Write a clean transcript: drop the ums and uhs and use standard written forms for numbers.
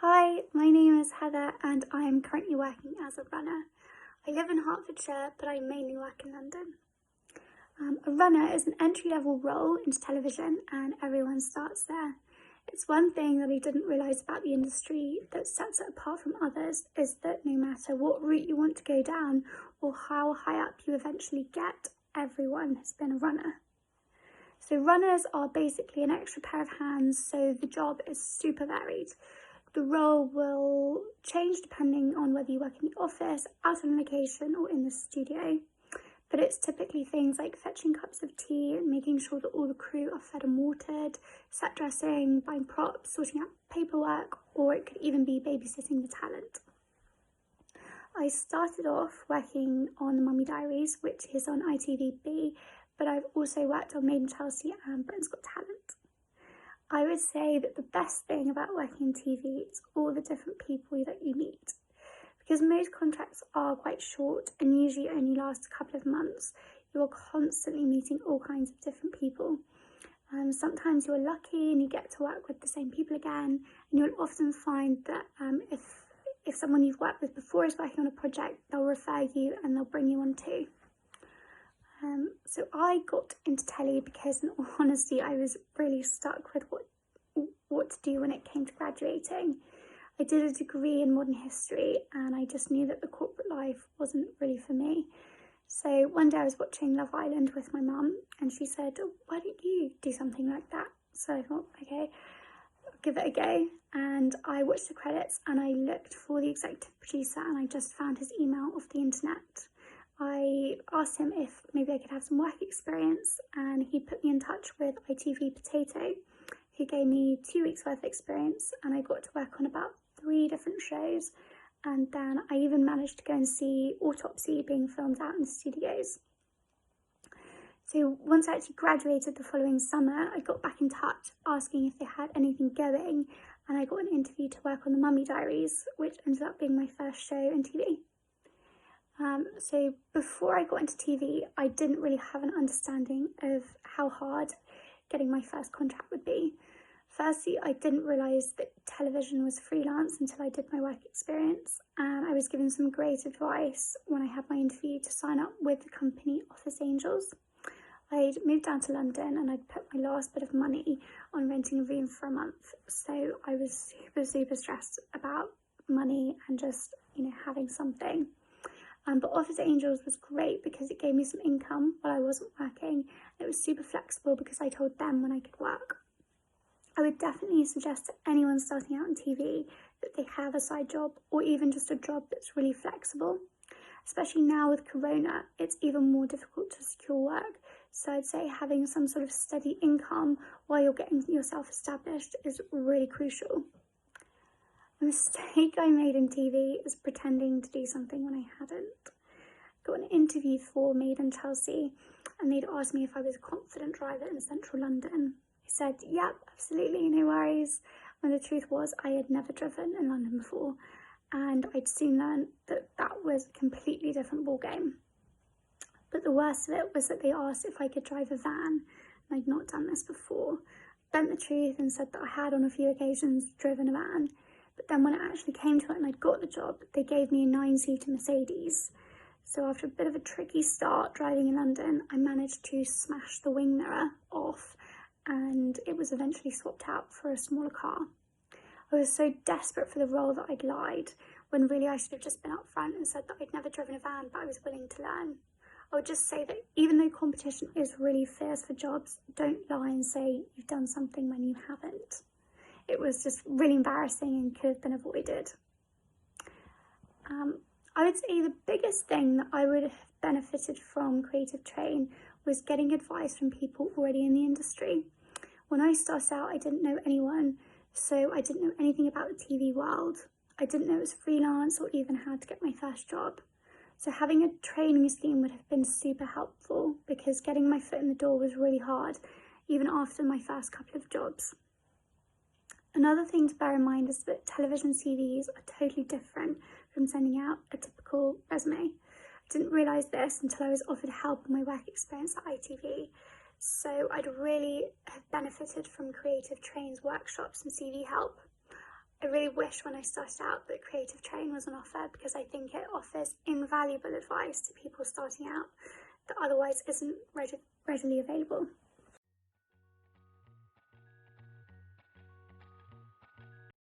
Hi, my name is Heather and I am currently working as a runner. I live in Hertfordshire, but I mainly work in London. A runner is an entry-level role into television and everyone starts there. It's one thing that I didn't realise about the industry that sets it apart from others is that no matter what route you want to go down or how high up you eventually get, everyone has been a runner. So runners are basically an extra pair of hands, so the job is super varied. The role will change depending on whether you work in the office, out on location or in the studio. But it's typically things like fetching cups of tea, making sure that all the crew are fed and watered, set dressing, buying props, sorting out paperwork, or it could even be babysitting the talent. I started off working on The Mummy Diaries, which is on ITV, but I've also worked on Made in Chelsea and Britain's Got Talent. I would say that the best thing about working in TV is all the different people that you meet. Because most contracts are quite short and usually only last a couple of months, you are constantly meeting all kinds of different people. Sometimes you're lucky and you get to work with the same people again, and you'll often find that if someone you've worked with before is working on a project, they'll refer you and they'll bring you on too. So I got into telly because, in all honesty, I was really stuck with what to do when it came to graduating. I did a degree in modern history and I just knew that the corporate life wasn't really for me. So one day I was watching Love Island with my mum and she said, why don't you do something like that? So I thought, okay, I'll give it a go. And I watched the credits and I looked for the executive producer and I just found his email off the internet. I asked him if maybe I could have some work experience and he put me in touch with ITV Potato, who gave me 2 weeks worth of experience, and I got to work on about 3 different shows, and then I even managed to go and see Autopsy being filmed out in the studios. So once I actually graduated the following summer, I got back in touch asking if they had anything going, and I got an interview to work on The Mummy Diaries, which ended up being my first show in TV. So before I got into TV, I didn't really have an understanding of how hard getting my first contract would be. Firstly, I didn't realise that television was freelance until I did my work experience, and I was given some great advice when I had my interview to sign up with the company Office Angels. I'd moved down to London and I'd put my last bit of money on renting a room for a month, so I was super stressed about money and just, having something. But Office Angels was great because it gave me some income while I wasn't working. It was super flexible because I told them when I could work. I would definitely suggest to anyone starting out in TV that they have a side job or even just a job that's really flexible. Especially now with Corona, it's even more difficult to secure work. So I'd say having some sort of steady income while you're getting yourself established is really crucial. A mistake I made in TV is pretending to do something when I hadn't. I got an interview for Made in Chelsea and they'd asked me if I was a confident driver in central London. I said, yep, absolutely, no worries, when the truth was I had never driven in London before, and I'd soon learned that that was a completely different ballgame. But the worst of it was that they asked if I could drive a van, and I'd not done this before. I bent the truth and said that I had on a few occasions driven a van, but then when it actually came to it and I'd got the job, they gave me a 9-seater Mercedes. So after a bit of a tricky start driving in London, I managed to smash the wing mirror off and it was eventually swapped out for a smaller car. I was so desperate for the role that I'd lied, when really I should have just been upfront and said that I'd never driven a van, but I was willing to learn. I would just say that even though competition is really fierce for jobs, don't lie and say you've done something when you haven't. It was just really embarrassing and could have been avoided. I would say the biggest thing that I would have benefited from Creative Train was getting advice from people already in the industry. When I started out, I didn't know anyone, so I didn't know anything about the TV world. I didn't know it was freelance or even how to get my first job. So having a training scheme would have been super helpful because getting my foot in the door was really hard, even after my first couple of jobs. Another thing to bear in mind is that television CVs are totally different from sending out a typical resume. I didn't realise this until I was offered help in my work experience at ITV. So I'd really have benefited from Creative Train's workshops and CV help. I really wish when I started out that Creative Train was on offer, because I think it offers invaluable advice to people starting out that otherwise isn't readily available.